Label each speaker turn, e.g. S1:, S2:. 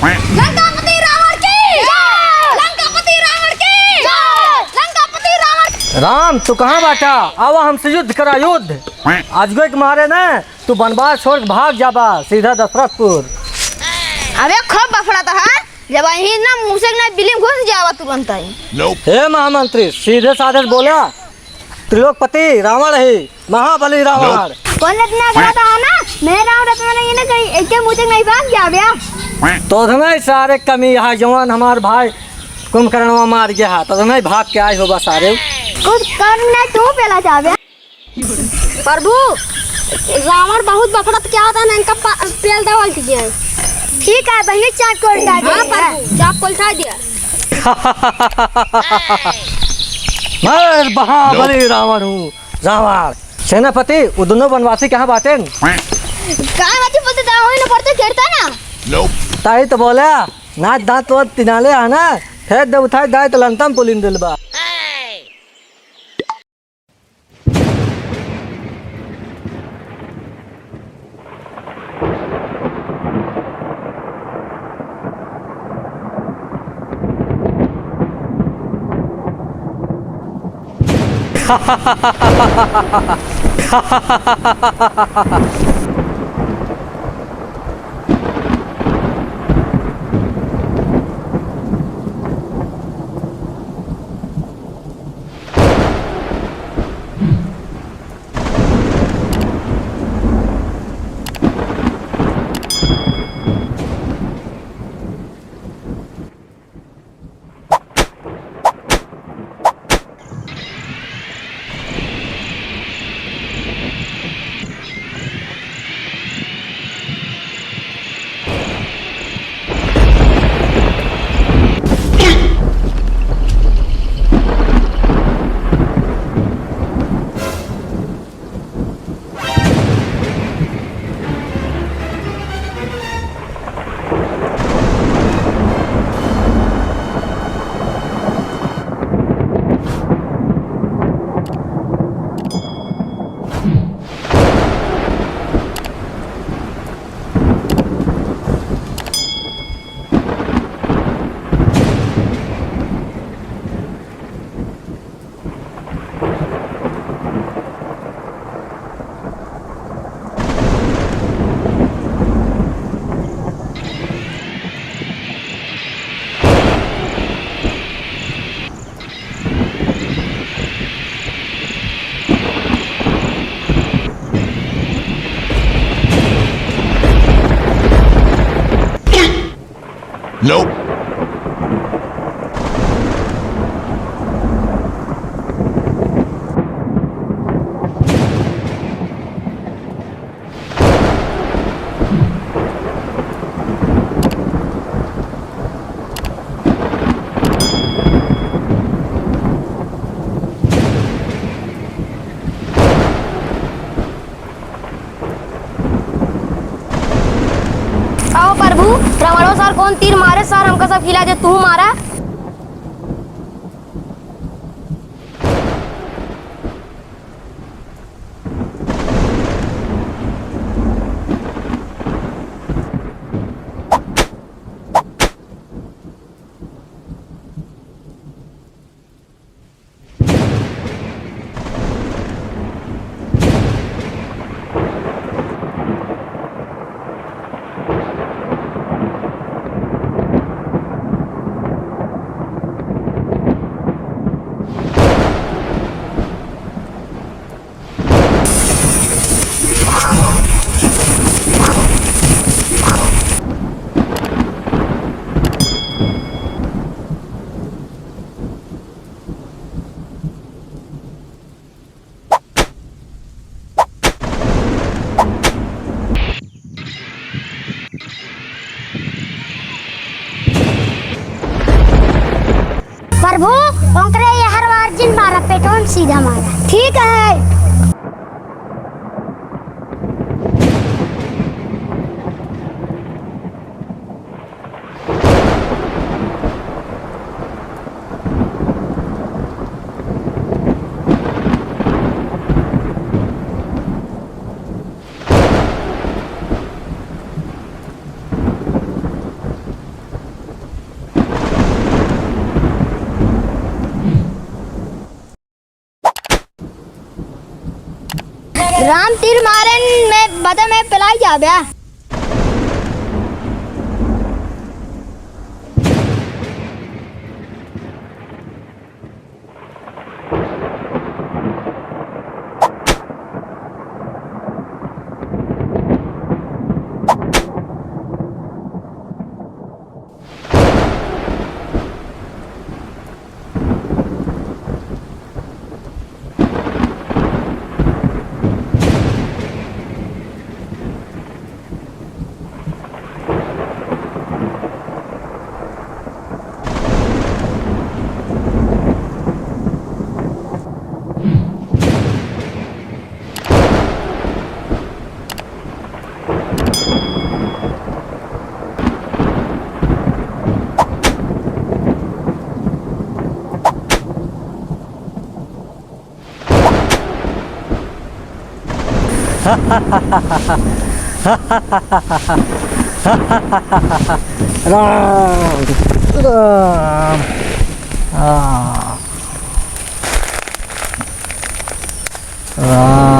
S1: लंकापति रावण की जय, लंकापति रावण की जय, लंकापति रावण।
S2: राम तू कहाँ बाटा? आवा हमसे युद्ध करा युद्ध। आज के मारे ना तू वनवास छोड़ भाग जाबा सीधा दशरथपुर।
S1: अबे खूब बफड़ा था जब ही ना मुंह से ना बिलिंग घुस जावा तुरंत ही।
S2: हे महामंत्री सीधे साधे बोला त्रिलोकपति रावण है महाबली रावण।
S1: कौन इतना कहता है ना मैं रावण रत्न नहीं ना कहीं एक मुंह से नहीं भाग जा बे।
S2: तो नहीं सारे कमी यहाँ जवान हमार भाई कुंभकर्ण मार गया तो नहीं भाग के आए होगा सारे।
S1: कुछ करना तू पहला चाहे प्रभु रावण बहुत बफड़त क्या होता है इनका पेल दवाल कीजिए। ठीक है बहनी चाप को उल्टा दिया, चाप को उल्टा दिया।
S2: मैं महाबली रावण हूँ रावण। सेनापति वो दोनों वनवासी कहाँ बाटे?
S1: कहाँ बातें बोलते थे वही ना पड़ते खेलता ना।
S2: ताई तो बोला नाच दांत तो तिनाले है ना खेत दे उठाए दाए तो लंतम पुलिन दिलबा।
S3: Nope.
S1: आओ प्रभु रावणो सर कौन तीर मारे सर हमका सब खिला दे तू मारा। प्रभु ओंकरे ये हर बार जिन मारा पेटों सीधा मारा। ठीक है राम तीर मारन में बता में पिलाई जाबे।
S2: राम राम राम